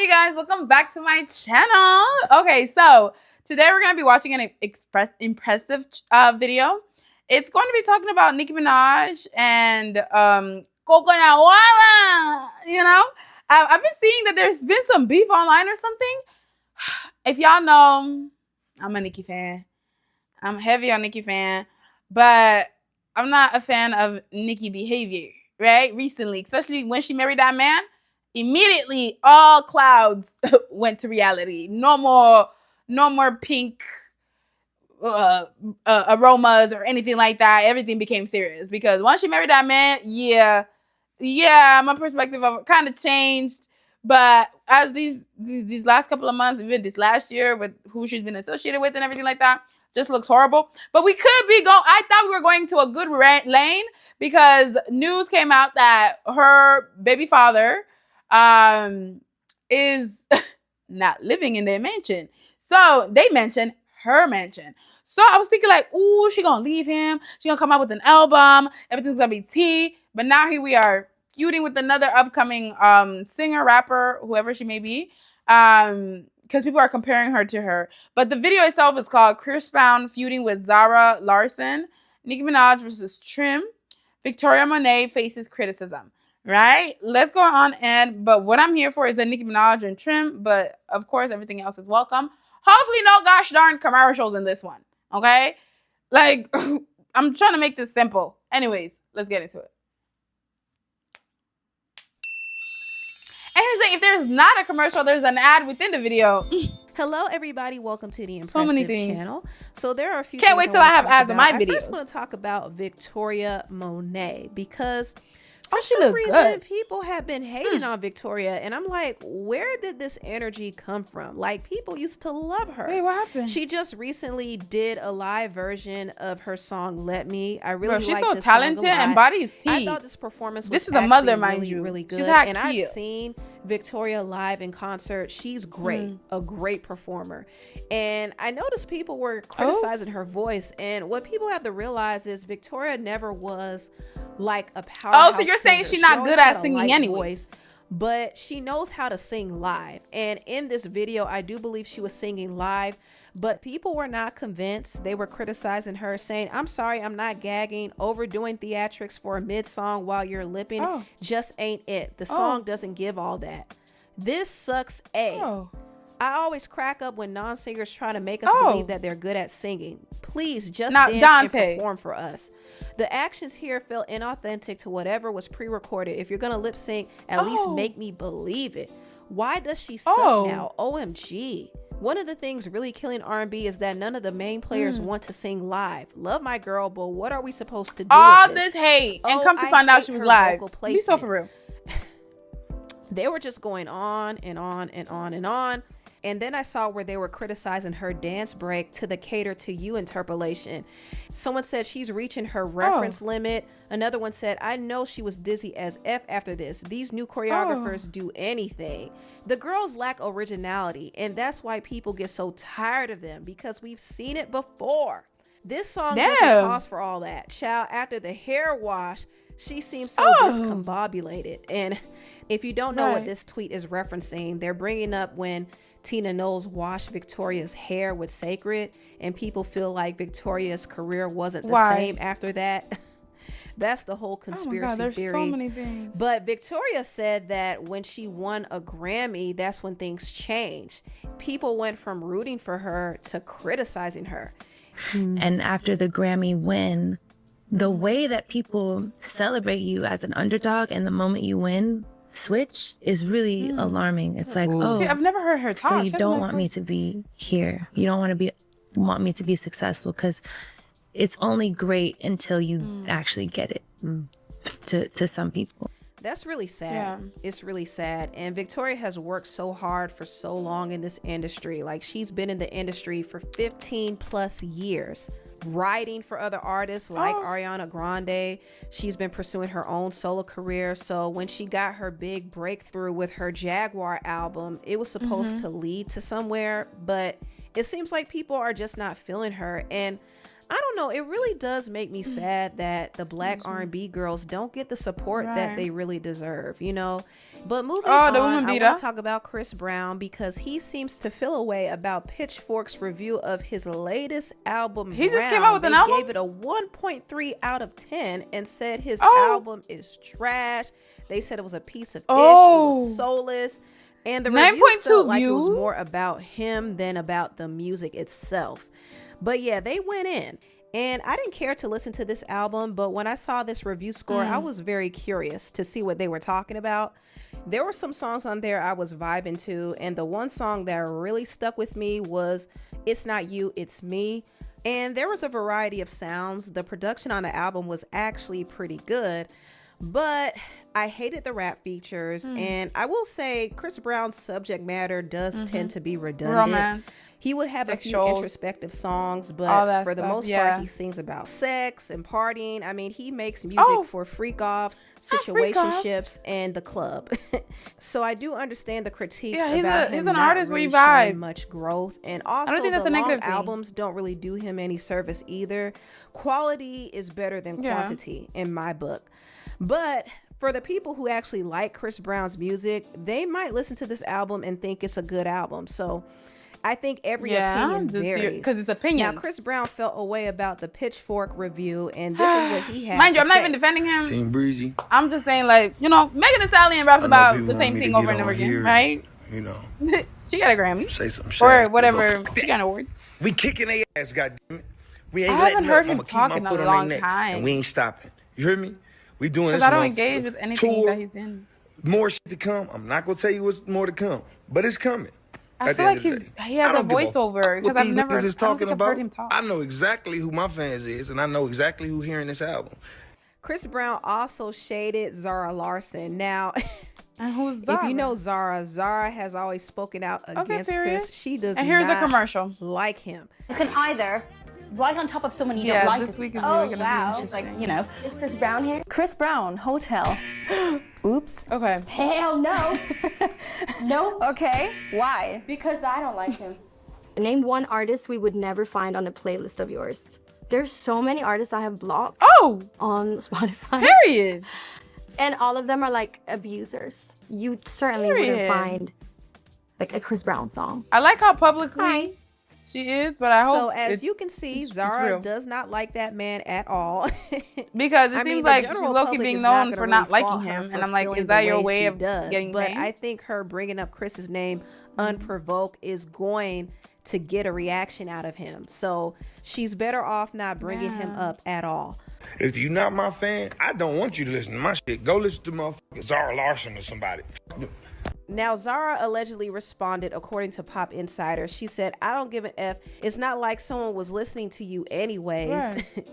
Hey guys, welcome back to my channel. Okay, so today we're going to be watching an impressive video. It's going to be talking about Nicki Minaj and coconut water, you know? I've been seeing that there's been some beef online or something. If y'all know, I'm a Nicki fan. I'm heavy on Nicki fan, but I'm not a fan of Nicki behavior, right? Recently, especially when she married that man. Immediately, all clouds went to reality. No more pink aromas or anything like that. Everything became serious because once she married that man, yeah, my perspective of it kind of changed. But as these last couple of months, even this last year with who she's been associated with and everything like that, just looks horrible. But we could be going. I thought we were going to a good lane because news came out that her baby father is not living in their mansion. So they mentioned her mansion. So I was thinking like, ooh, she gonna leave him. She gonna come out with an album. Everything's gonna be tea. But now here we are, feuding with another upcoming singer, rapper, whoever she may be. Because people are comparing her to her. But the video itself is called Crissbound feuding with Zara, Larsson, Nicki Minaj versus Trim. Victoria Monet faces criticism. Right? Let's go on but what I'm here for is the Nicki Minaj and Trim, but of course everything else is welcome. Hopefully no gosh darn commercials in this one. Okay? Like, I'm trying to make this simple. Anyways, let's get into it. And here's the thing, if there's not a commercial, there's an ad within the video. Hello, everybody. Welcome to the Impressive channel. So there are a few. Can't wait till I have ads in my videos. I first want to talk about Victoria Monet because for she some look reason good. people have been hating on Victoria, and I'm like, where did this energy come from? Like, people used to love her. Wait, what happened? She just recently did a live version of her song "Let Me." I really she's like so this talented song a lot. and body is tea. I thought this performance was this is a mother, mind really, you. really good. She's had and I've seen Victoria live in concert. She's great, a great performer. And I noticed people were criticizing her voice. And what people have to realize is Victoria never was like a powerhouse. Oh, so you're saying she's not good at singing anyways? But she knows how to sing live. And in this video, I do believe she was singing live, but people were not convinced. They were criticizing her, saying, I'm sorry, I'm not gagging. Overdoing theatrics for a mid-song while you're lipping just ain't it. The song doesn't give all that. This sucks, I always crack up when non-singers try to make us believe that they're good at singing. Please just dance and perform for us. The actions here felt inauthentic to whatever was pre-recorded. If you're gonna lip sync, at least make me believe it. Why does she suck now? OMG. One of the things really killing R&B is that none of the main players want to sing live. Love my girl, but what are we supposed to do all with this hate and come to find out she was live. Be so for real. They were just going on and on and on and on. And then I saw where they were criticizing her dance break to the Cater to You interpolation. Someone said she's reaching her reference limit. Another one said, I know she was dizzy as F after this. These new choreographers do anything. The girls lack originality, and that's why people get so tired of them, because we've seen it before. This song doesn't pause for all that. Child, after the hair wash, she seems so discombobulated. And if you don't know what this tweet is referencing, they're bringing up when Tina Knowles washed Victoria's hair with Sacred, and people feel like Victoria's career wasn't the same after that. That's the whole conspiracy theory. So many things. But Victoria said that when she won a Grammy, that's when things changed. People went from rooting for her to criticizing her. And after the Grammy win, the way that people celebrate you as an underdog and the moment you win switch is really alarming. It's like, see, I've never heard her talk. So you don't want me to be here. You don't want me to be successful, because it's only great until you actually get it to some people. That's really sad. It's really sad. And Victoria has worked so hard for so long in this industry. Like, she's been in the industry for 15 plus years, writing for other artists like Ariana Grande. She's been pursuing her own solo career. So when she got her big breakthrough with her Jaguar album, it was supposed to lead to somewhere, but it seems like people are just not feeling her. And I don't know. It really does make me sad that the black R&B girls don't get the support that they really deserve, you know. But moving on, I want to talk about Chris Brown because he seems to feel a way about Pitchfork's review of his latest album. He just came out with an album? They gave it a 1.3 out of 10 and said his album is trash. They said it was a piece of ish. It was soulless. And the review felt like it was more about him than about the music itself. But yeah, they went in. And I didn't care to listen to this album, but when I saw this review score, I was very curious to see what they were talking about. There were some songs on there I was vibing to, and the one song that really stuck with me was It's Not You, It's Me. And there was a variety of sounds. The production on the album was actually pretty good, but I hated the rap features. And I will say Chris Brown's subject matter does tend to be redundant. Romance. He would have a few introspective songs, but for the most part, he sings about sex and partying. I mean, he makes music for freak-offs, situationships, and the club. So I do understand the critiques about him he's an not artist really where you vibe. showing much growth. And also, I don't think that's a negative thing. albums don't really do him any service either. Quality is better than quantity in my book. But for the people who actually like Chris Brown's music, they might listen to this album and think it's a good album. So I think every opinion varies. Because it's opinion. Now, Chris Brown felt a way about the Pitchfork review, and this is what he had Mind you, to I'm not say. even defending him. Team Breezy. I'm just saying, like, you know, Megan Thee Stallion raps about the same thing over and over again, right? You know. She got a Grammy. Say some shit. Or whatever. She got an award. We kicking their ass, goddammit. We ain't I haven't heard him talk in a long time. And we ain't stopping. You hear me? We doing this. Because I don't engage with anything that he's in. More shit to come. I'm not going to tell you what's more to come, but it's coming. I feel like he has a voiceover because I've never heard him talk. I know exactly who my fans is, and I know exactly who hearing this album. Chris Brown also shaded Zara Larsson. Now, and who's Zara? If you know Zara, Zara has always spoken out against Chris. She does and here's not a commercial. Like him. You can either right on top of someone you don't like. This week is really gonna be interesting. Like, you know, is Chris Brown here? Chris Brown, hotel. Oops. Okay. Hell no. No. Okay. Why? Because I don't like him. Name one artist we would never find on a playlist of yours. There's so many artists I have blocked on Spotify. Period. And all of them are like abusers. You certainly wouldn't find like a Chris Brown song. I like how publicly she is, but I hope. So as you can see, Zara does not like that man at all. Because it seems like she's low-key being known for not liking him. And I'm like, is that your way of getting But paid? I think her bringing up Chris's name unprovoked is going to get a reaction out of him. So she's better off not bringing him up at all. If you're not my fan, I don't want you to listen to my shit. Go listen to motherfucking Zara Larsson or somebody. Now, Zara allegedly responded, according to Pop Insider. She said, I don't give an F. It's not like someone was listening to you anyways. Right.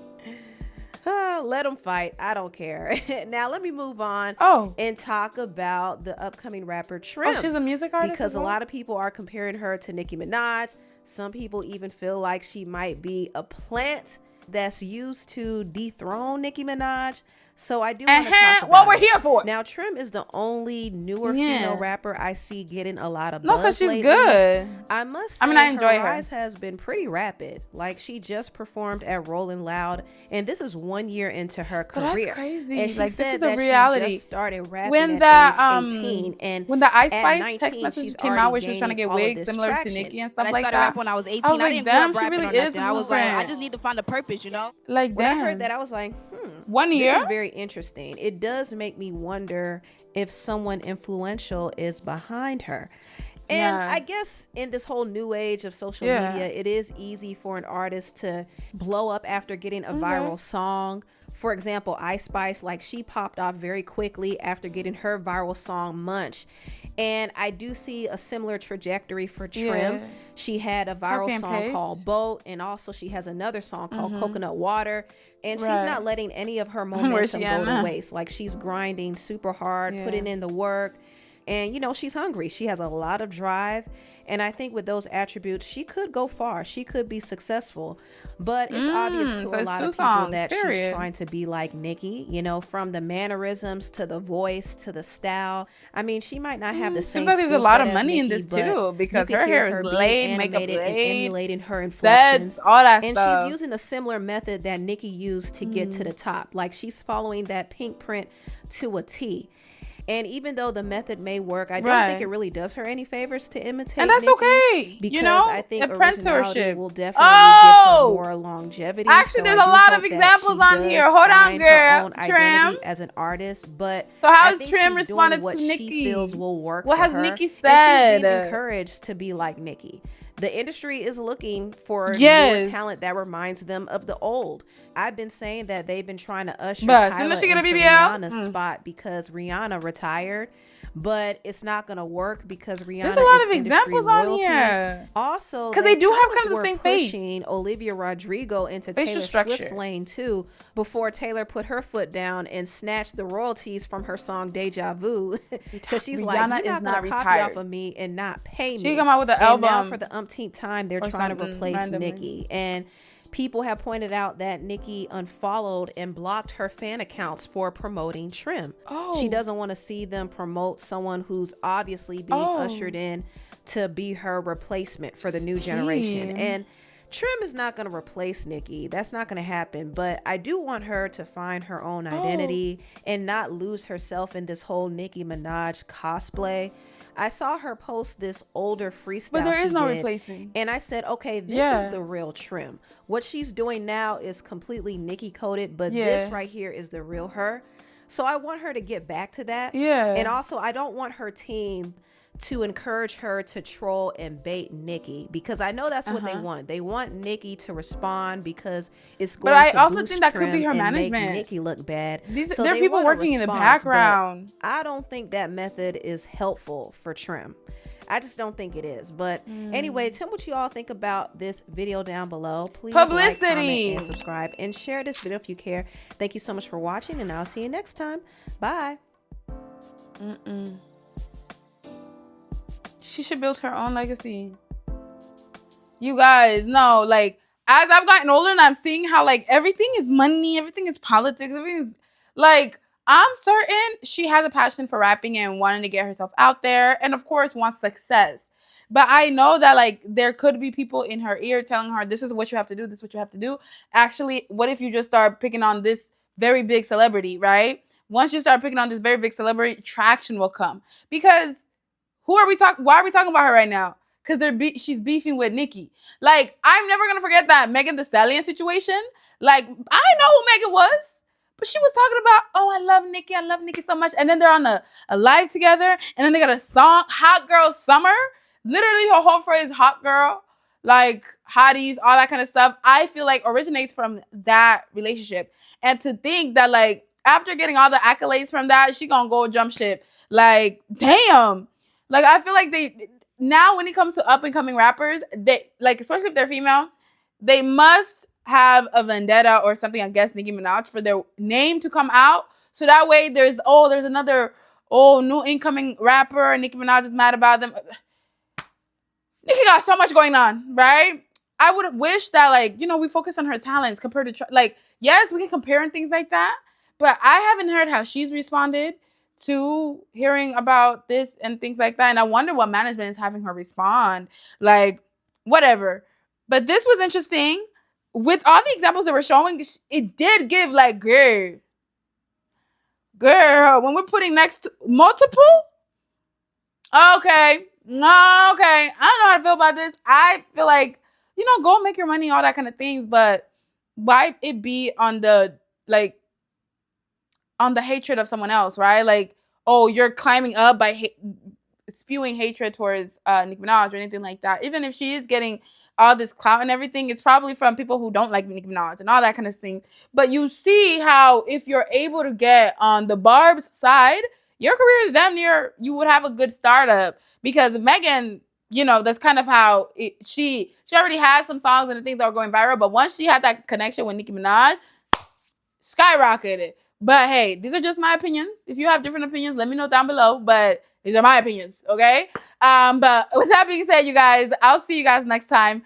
Let them fight. I don't care. Now, let me move on and talk about the upcoming rapper Trim. Oh, she's a music artist? Because a lot of people are comparing her to Nicki Minaj. Some people even feel like she might be a plant that's used to dethrone Nicki Minaj. So I do want to talk about what we're here for. Now, Trim is the only newer female rapper I see getting a lot of buzz. No, because she's lately. good. I must say, I enjoy her. rise has been pretty rapid. Like, she just performed at Rolling Loud, and this is 1 year into her career. But that's crazy. And she like, said this is a that reality. she just started rapping when at age 18. And when the Ice at Spice 19, text message she's came out where already she was trying to get gaining all of wigs this similar traction. to Nicki and stuff I like started that. rapping when I was 18. I was like, didn't damn, grow up she rapping really or is nothing. I was like, moving. I just need to find a purpose, you know? Like, When damn. I heard that, I was like, 1 year? This is very interesting. It does make me wonder if someone influential is behind her. And I guess in this whole new age of social media, it is easy for an artist to blow up after getting a viral song. For example, Ice Spice, like, she popped off very quickly after getting her viral song Munch. And I do see a similar trajectory for Trim. She had a viral song called Boat, and also she has another song called Coconut Water. And she's not letting any of her momentum go to waste. Like, she's grinding super hard, putting in the work. And, you know, she's hungry. She has a lot of drive. And I think with those attributes, she could go far. She could be successful. But it's obvious to so a it's lot two of people songs, that she's period. trying to be like Nicki, you know, from the mannerisms to the voice to the style. I mean, she might not have the same Seems like there's a skill lot set of as money in Nicki, this but too, because you could her hear hair is her being laid, makeup animated and laid, emulating her inflections. sets, all that and stuff. she's using a similar method that Nicki used to get to the top. Like, she's following that pink print to a T. And even though the method may work, I don't think it really does her any favors to imitate. And that's Nicki, okay. because You know, I think apprenticeship originality will definitely give her more longevity. Actually, So there's I a do lot hope of that examples she on does here. Hold on, find her girl. own Trim. identity as an artist. But So how I has think Trim she's responded doing what to Nicki? she feels will work What for has her. Nicki And she's said? being encouraged to be like Nicki. The industry is looking for Yes. newer talent that reminds them of the old. I've been saying that they've been trying to usher But as Tyler soon as she get a into BBL, Rihanna's spot because Rihanna retired. But it's not gonna work because Rihanna There's a lot is of industry examples on royalty. here. Also, 'Cause they do have kind of the were same face. pushing Olivia Rodrigo into Facial Taylor structure. Swift's lane too, before Taylor put her foot down and snatched the royalties from her song Deja Vu, because she's like, Rihanna you're is not not gonna copy retired. off of me and not pay me. She come out with an And now album for the umpteenth time, they're or trying to something replace randomly. Nicki. And people have pointed out that Nicki unfollowed and blocked her fan accounts for promoting Trim. Oh. She doesn't want to see them promote someone who's obviously being ushered in to be her replacement for the new generation. And Trim is not going to replace Nicki. That's not going to happen. But I do want her to find her own identity and not lose herself in this whole Nicki Minaj cosplay. I saw her post this older freestyle. But there is she no did, replacing. and I said, okay, this is the real Trim. What she's doing now is completely Nicki coded, but this right here is the real her. So I want her to get back to that. Yeah. And also, I don't want her team to encourage her to troll and bait Nicki, because I know that's what they want. They want Nicki to respond because it's going I to also boost think that could be Trim her and make management. Nicki look bad. There are they people want a working in the response, but background. I don't think that method is helpful for Trim. I just don't think it is. But anyway, tell me what you all think about this video down below. Please like, Publicity. comment, and subscribe, and share this video if you care. Thank you so much for watching, and I'll see you next time. Bye. She should build her own legacy. You guys know, like, as I've gotten older and I'm seeing how, like, everything is money, everything is politics, everything is, like, I'm certain she has a passion for rapping and wanting to get herself out there, and of course wants success. But I know that, like, there could be people in her ear telling her, this is what you have to do, this is what you have to do. Actually, what if you just start picking on this very big celebrity, right? Once you start picking on this very big celebrity, traction will come. Because why are we talking about her right now? Because she's beefing with Nicki. Like, I'm never gonna forget that Megan Thee Stallion situation. Like, I know who Megan was, but she was talking about, oh, I love Nicki so much. And then they're on a live together, and then they got a song, Hot Girl Summer. Literally, her whole phrase, hot girl, like hotties, all that kind of stuff. I feel like originates from that relationship. And to think that, like, after getting all the accolades from that, she gonna go jump ship. Like, damn. Like, I feel like now when it comes to up and coming rappers, they, like, especially if they're female, they must have a vendetta or something against Nicki Minaj for their name to come out. So that way there's another new incoming rapper and Nicki Minaj is mad about them. Nicki got so much going on, right? I would wish that, like, you know, we focus on her talents compared to, like, yes, we can compare and things like that, but I haven't heard how she's responded to hearing about this and things like that. And I wonder what management is having her respond. Like, whatever. But this was interesting. With all the examples that we're showing, it did give, like, girl, when we're putting next multiple, okay. I don't know how to feel about this. I feel like, you know, go make your money, all that kind of things, but why it be on the, like, on the hatred of someone else, right? Like, oh, you're climbing up by spewing hatred towards Nicki Minaj or anything like that. Even if she is getting all this clout and everything, it's probably from people who don't like Nicki Minaj and all that kind of thing. But you see how if you're able to get on the Barb's side, your career is damn near, you would have a good startup. Because Megan, you know, that's kind of how she already has some songs and the things that are going viral. But once she had that connection with Nicki Minaj, skyrocketed. But hey, these are just my opinions. If you have different opinions, let me know down below. But These are my opinions, okay? But with that being said, you guys, I'll see you guys next time.